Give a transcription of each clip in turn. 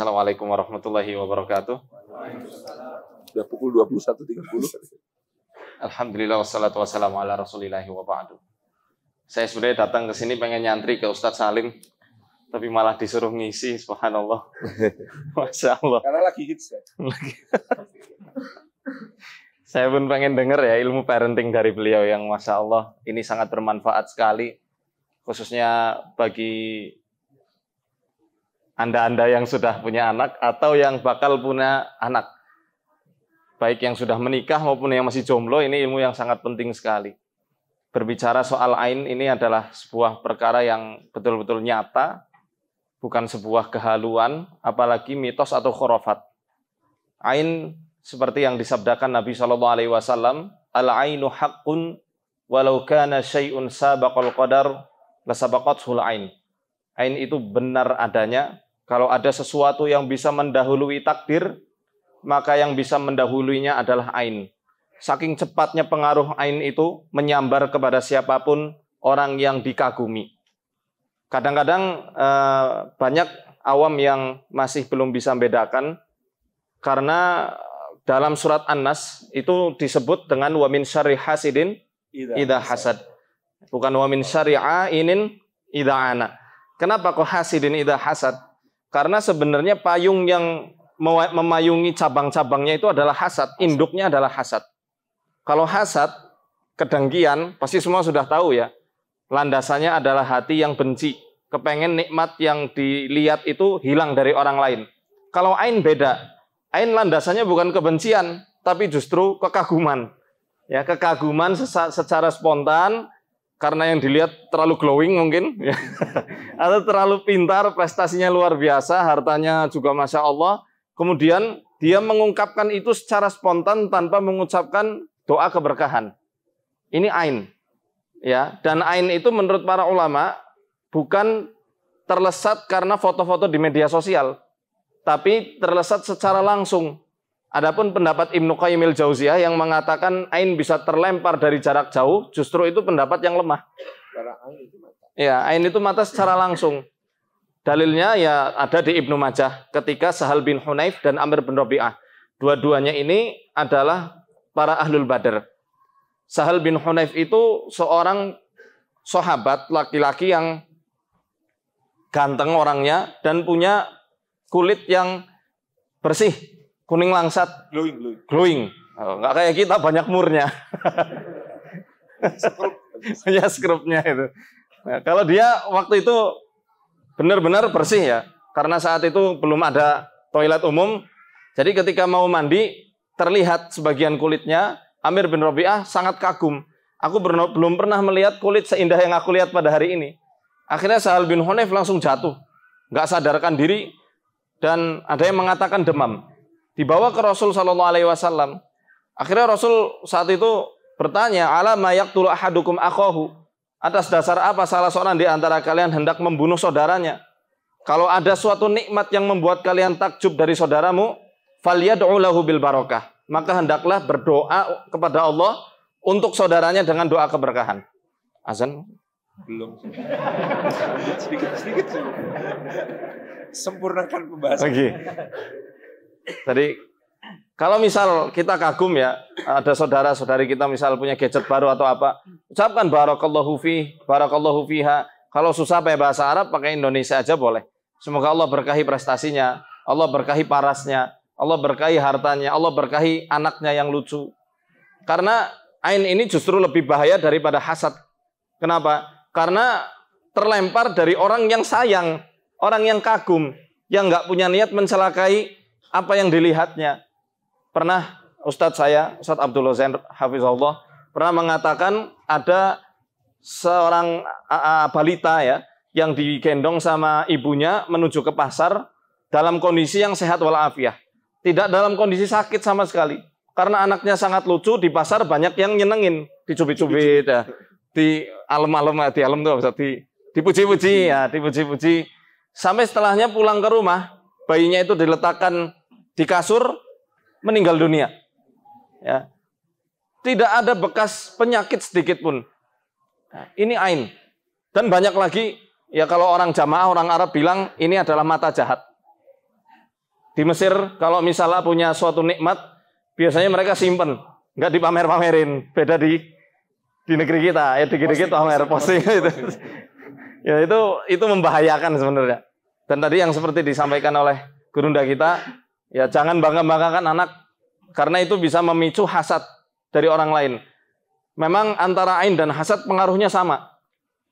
Assalamualaikum warahmatullahi wabarakatuh. Sudah pukul 21.30. Alhamdulillah wassalatu wassalamu ala rasulillahi wa ba'du. Saya sebenarnya datang ke sini pengen nyantri ke Ustadz Salim, tapi malah disuruh ngisi, subhanallah. Masya Allah. Karena lagi hits ya. Saya pun pengen dengar ya ilmu parenting dari beliau yang Masya Allah ini sangat bermanfaat sekali, khususnya bagi Anda-anda yang sudah punya anak atau yang bakal punya anak. Baik yang sudah menikah maupun yang masih jomblo, ini ilmu yang sangat penting sekali. Berbicara soal ain ini adalah sebuah perkara yang betul-betul nyata, bukan sebuah kehaluan, apalagi mitos atau khurafat. Ain seperti yang disabdakan Nabi SAW, al-ainu haqqun walau kana syai'un sabaqal qadar lasabaqathul ain. Ain itu benar adanya. Kalau ada sesuatu yang bisa mendahului takdir, maka yang bisa mendahuluinya adalah ain. Saking cepatnya pengaruh ain itu menyambar kepada siapapun orang yang dikagumi. Kadang-kadang banyak awam yang masih belum bisa membedakan, karena dalam surat An-Nas itu disebut dengan wa min syarri hasidin idza hasad. Bukan wa min syarri ainin idza ana. Kenapa kok hasidin idza hasad? Karena sebenarnya payung yang memayungi cabang-cabangnya itu adalah hasad, induknya adalah hasad. Kalau hasad, kedengkian, pasti semua sudah tahu ya. Landasannya adalah hati yang benci, kepengen nikmat yang dilihat itu hilang dari orang lain. Kalau ain beda. Ain landasannya bukan kebencian, tapi justru kekaguman. Ya, kekaguman secara spontan karena yang dilihat terlalu glowing mungkin, ya. Atau terlalu pintar, prestasinya luar biasa, hartanya juga Masya Allah. Kemudian dia mengungkapkan itu secara spontan tanpa mengucapkan doa keberkahan. Ini ain. Ya, dan ain itu menurut para ulama bukan terlesat karena foto-foto di media sosial, tapi terlesat secara langsung. Adapun pendapat Ibnu Qayyim al-Jauziyah yang mengatakan ain bisa terlempar dari jarak jauh, justru itu pendapat yang lemah. Karena ain itu mata. Ya, ain itu mata secara langsung. Dalilnya ya ada di Ibnu Majah ketika Sahal bin Hunayf dan Amr bin Rabi'ah. Dua-duanya ini adalah para ahlul Badar. Sahal bin Hunayf itu seorang sahabat laki-laki yang ganteng orangnya dan punya kulit yang bersih, kuning langsat, glowing. Oh, nggak kayak kita banyak murnya. Ya skrupnya itu. Nah, kalau dia waktu itu benar-benar bersih ya, karena saat itu belum ada toilet umum. Jadi ketika mau mandi terlihat sebagian kulitnya. Amir bin Rabi'ah sangat kagum. Aku belum pernah melihat kulit seindah yang aku lihat pada hari ini. Akhirnya Sahal bin Hunayf langsung jatuh, nggak sadarkan diri. Dan ada yang mengatakan demam. Dibawa ke Rasul SAW. Akhirnya Rasul saat itu bertanya, ala ma yaqtulu ahadukum akhahu. Atas dasar apa salah seorang di antara kalian hendak membunuh saudaranya? Kalau ada suatu nikmat yang membuat kalian takjub dari saudaramu, falyad'u lahu bil barakah. Maka hendaklah berdoa kepada Allah untuk saudaranya dengan doa keberkahan. Azan? Belum. Sedikit. Sempurnakan pembahasan. Oke. Tadi kalau misal kita kagum ya, ada saudara-saudari kita misal punya gadget baru atau apa, ucapkan barakallahu fi, barakallahu fiha. Kalau susah pakai bahasa Arab, pakai Indonesia aja boleh. Semoga Allah berkahi prestasinya, Allah berkahi parasnya, Allah berkahi hartanya, Allah berkahi anaknya yang lucu. Karena ain ini justru lebih bahaya daripada hasad. Kenapa? Karena terlempar dari orang yang sayang, orang yang kagum, yang nggak punya niat mencelakai apa yang dilihatnya. Pernah Ustadz Abdullah Zain Hafizahullah, pernah mengatakan ada seorang balita ya, yang digendong sama ibunya menuju ke pasar dalam kondisi yang sehat walafiat. Tidak dalam kondisi sakit sama sekali. Karena anaknya sangat lucu, di pasar banyak yang nyenengin, dicubit-cubit ya. Di alam-alam, di alam tuh dipuji-puji ya, dipuji-puji. Sampai setelahnya pulang ke rumah, bayinya itu diletakkan di kasur, meninggal dunia. Ya. Tidak ada bekas penyakit sedikit pun. Nah, ini ain. Dan banyak lagi, ya kalau orang jamaah, orang Arab bilang ini adalah mata jahat. Di Mesir kalau misalnya punya suatu nikmat, biasanya mereka simpen, nggak dipamer-pamerin. Beda di negeri kita, ya di negeri kita pamer posting itu. Ya itu membahayakan sebenarnya. Dan tadi yang seperti disampaikan oleh gurunda kita, ya jangan bangga-banggakan anak karena itu bisa memicu hasad dari orang lain. Memang antara ain dan hasad pengaruhnya sama.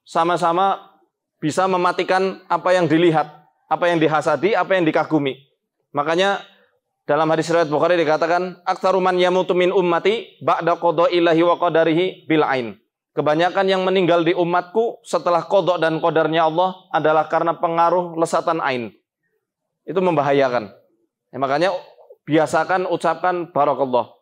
Sama-sama bisa mematikan apa yang dilihat, apa yang dihasadi, apa yang dikagumi. Makanya dalam hadis riwayat Bukhari dikatakan, "Aktsaru man yamutu min ummati ba'da qada'illahi wa qadarihi bil ain." Kebanyakan yang meninggal di umatku setelah qada dan qadarnya Allah adalah karena pengaruh lesatan ain. Itu membahayakan. Ya, makanya biasakan ucapkan barakallah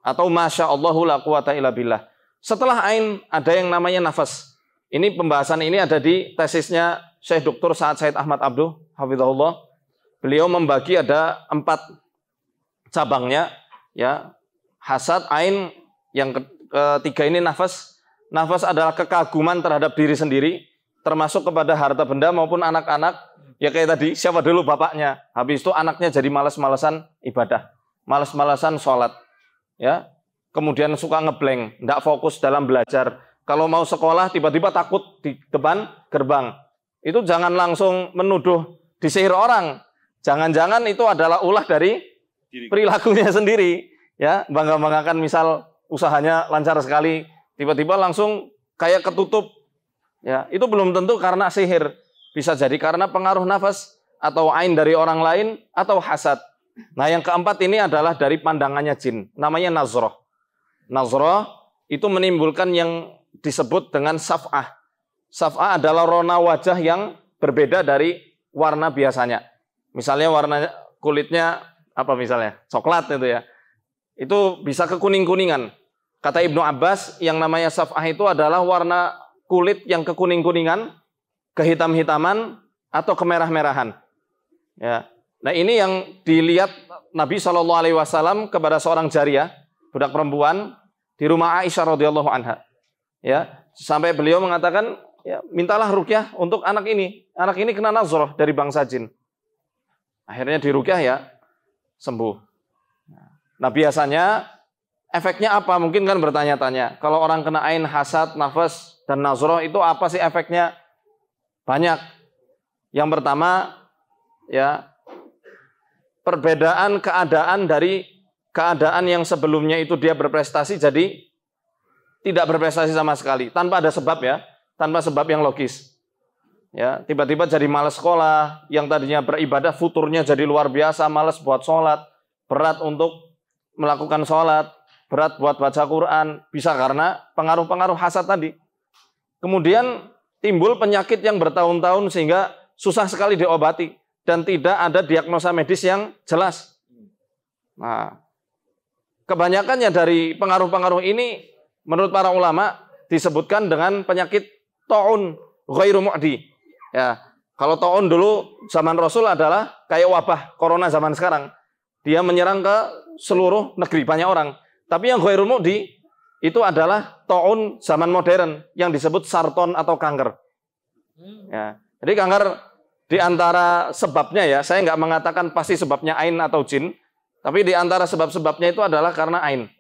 atau masya Allahu la quwata illa billah. Setelah ain ada yang namanya nafas. Ini pembahasan ini ada di tesisnya Syekh Dr. Sa'ad Said Ahmad Abduh hafizahullah. Beliau membagi ada 4 cabangnya, ya. Hasad, ain, yang ketiga ini nafas. Nafas adalah kekaguman terhadap diri sendiri, termasuk kepada harta benda maupun anak-anak. Ya kayak tadi, siapa dulu bapaknya. Habis itu anaknya jadi malas-malasan ibadah, malas-malasan sholat. Ya, kemudian suka ngeblank, tidak fokus dalam belajar. Kalau mau sekolah tiba-tiba takut di depan gerbang. Itu jangan langsung menuduh disihir orang. Jangan-jangan itu adalah ulah dari perilakunya sendiri. Ya, bangga-banggakan misal usahanya lancar sekali, tiba-tiba langsung kayak ketutup. Ya, itu belum tentu karena sihir. Bisa jadi karena pengaruh nafas atau ain dari orang lain atau hasad. Nah, yang keempat ini adalah dari pandangannya jin. Namanya nazroh. Nazroh itu menimbulkan yang disebut dengan saf'ah. Saf'ah adalah rona wajah yang berbeda dari warna biasanya. Misalnya warna kulitnya apa misalnya? Coklat itu ya. Itu bisa kekuning-kuningan. Kata Ibnu Abbas, yang namanya saf'ah itu adalah warna kulit yang kekuning-kuningan, kehitam-hitaman, atau kemerah-merahan. Ya. Nah ini yang dilihat Nabi SAW kepada seorang jariyah, budak perempuan, di rumah Aisyah radhiyallahu anha. Ya, sampai beliau mengatakan, ya, mintalah ruqyah untuk anak ini. Anak ini kena nazroh dari bangsa jin. Akhirnya diruqyah ya, sembuh. Nah biasanya efeknya apa? Mungkin kan bertanya-tanya. Kalau orang kena ain, hasad, nafas, dan nazroh itu apa sih efeknya? Banyak. Yang pertama, ya, perbedaan keadaan dari keadaan yang sebelumnya itu dia berprestasi jadi tidak berprestasi sama sekali tanpa ada sebab, ya, tanpa sebab yang logis. Ya, tiba-tiba jadi malas sekolah, yang tadinya beribadah futurnya jadi luar biasa, malas buat sholat, berat untuk melakukan sholat, berat buat baca Quran, bisa karena pengaruh-pengaruh hasad tadi. Kemudian timbul penyakit yang bertahun-tahun sehingga susah sekali diobati dan tidak ada diagnosa medis yang jelas. Nah, kebanyakannya dari pengaruh-pengaruh ini menurut para ulama disebutkan dengan penyakit ta'un ghairu mu'di. Ya, kalau ta'un dulu zaman Rasul adalah kayak wabah corona zaman sekarang. Dia menyerang ke seluruh negeri, banyak orang. Tapi yang ghairu mu'di itu adalah ta'un zaman modern yang disebut sarton atau kanker. Ya, jadi kanker di antara sebabnya, ya, saya nggak mengatakan pasti sebabnya ain atau jin, tapi di antara sebab-sebabnya itu adalah karena ain.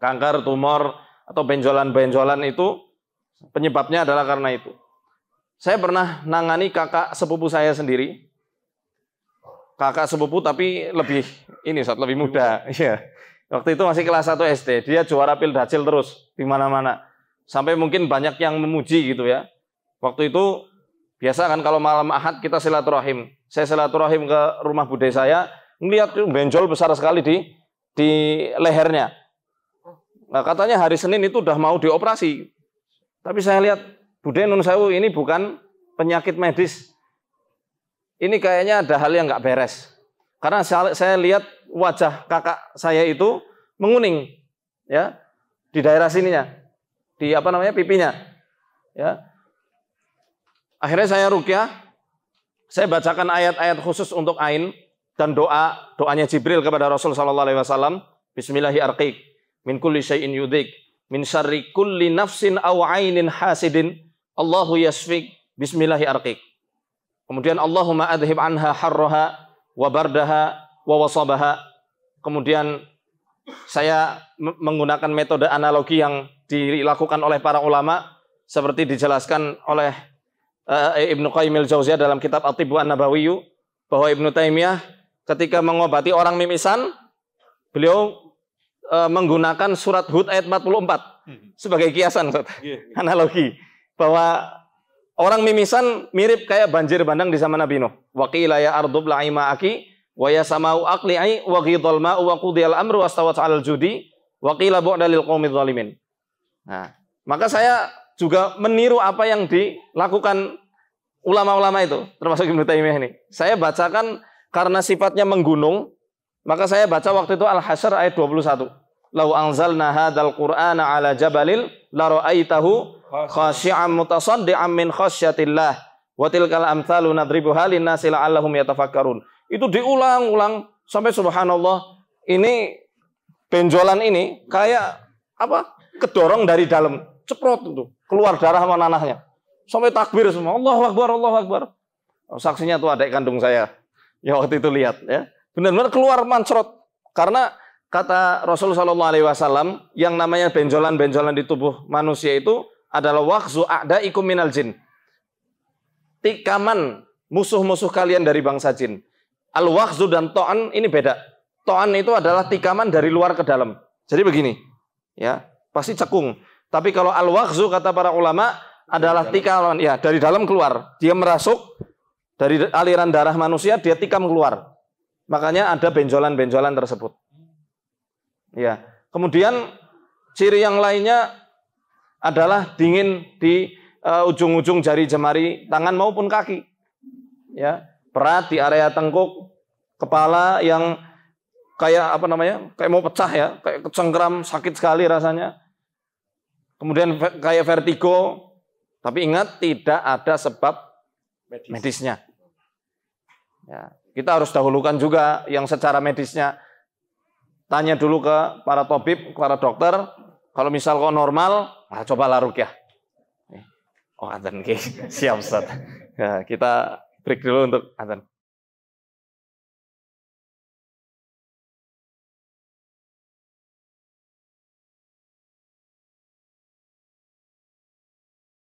Kanker, tumor, atau benjolan-benjolan itu penyebabnya adalah karena itu. Saya pernah nangani kakak sepupu saya sendiri. Kakak sepupu tapi lebih lebih muda. Iya. Waktu itu masih kelas 1 SD. Dia juara Pildacil terus di mana-mana. Sampai mungkin banyak yang memuji gitu ya. Waktu itu biasa kan kalau malam Ahad kita silaturahim. Saya silaturahim ke rumah bude saya, ngelihat benjol besar sekali di lehernya. Nah, katanya hari Senin itu udah mau dioperasi. Tapi saya lihat, Bude Nun Sewu ini bukan penyakit medis. Ini kayaknya ada hal yang nggak beres. Karena saya lihat wajah kakak saya itu menguning, ya, di daerah sininya, di pipinya, ya. Akhirnya saya ruqyah, saya bacakan ayat-ayat khusus untuk ain dan doanya Jibril kepada Rasul sallallahu alaihi wasallam. Bismillahirrahmanirrahim. Min kulli syai'in yudhik, min syarri kulli nafsin aw ainin hasidin, Allahu yasfik, bismillahirrahmanirrahim. Kemudian Allahumma adhib anha harraha wa bardaha wa wasabaha. Kemudian saya menggunakan metode analogi yang dilakukan oleh para ulama seperti dijelaskan oleh Ibnu Qayyim al-Jauziyah dalam kitab At-Tibbu An-Nabawiyyu, bahwa Ibnu Taimiyah ketika mengobati orang mimisan, beliau menggunakan surat Hud ayat 44 sebagai kiasan, analogi bahwa orang mimisan mirip kayak banjir bandang di zaman Nabi Nuh. Wa qila ya ardu bla'i ma'aki wa ya samau aqli'i wa ghidal ma'u wa qudiyal amru wastawat 'alal judi wa qila bu'da lil qaumidz zalimin. Nah, maka saya juga meniru apa yang dilakukan ulama-ulama itu, termasuk Ibnu Taimiyah ini. Saya bacakan karena sifatnya menggunung, maka saya baca waktu itu Al-Hasyr ayat 21. Lau anzalna hadzal qur'ana 'ala jabalil la ra'aitahu khashi'an mutasaddian min khasyatillah wa tilkal amtsalu nadribuha lin-nasi la'allahum yatafakkarun. Itu diulang-ulang sampai subhanallah, ini benjolan ini kayak apa? Kedorong dari dalam, ceprot itu, keluar darah sama nanahnya. Sampai takbir semua, Allahu Akbar, Allahu Akbar. Oh, saksinya tuh adik kandung saya. Ya waktu itu lihat ya. Benar-benar keluar mancrot. Karena kata Rasulullah SAW, yang namanya benjolan-benjolan di tubuh manusia itu adalah waqzu a'daikum minal jin. Tikaman musuh-musuh kalian dari bangsa jin. Al-waqzu dan to'an ini beda. To'an itu adalah tikaman dari luar ke dalam. Jadi begini, ya, pasti cekung. Tapi kalau al-waqzu kata para ulama adalah tikaman, ya, dari dalam keluar. Dia merasuk dari aliran darah manusia, dia tikam keluar. Makanya ada benjolan-benjolan tersebut. Ya. Kemudian ciri yang lainnya adalah dingin di ujung-ujung jari jemari tangan maupun kaki. Ya, berat di area tengkuk, kepala yang kayak apa namanya? Kayak mau pecah ya, kayak kecengkram, sakit sekali rasanya. Kemudian kayak vertigo. Tapi ingat, tidak ada sebab medisnya. Ya, kita harus dahulukan juga yang secara medisnya. Tanya dulu ke para tabib, para dokter. Kalau misal kok normal, coba ruqyah. Oh, adzan, siap Ustaz. Ya, kita break dulu untuk adzan.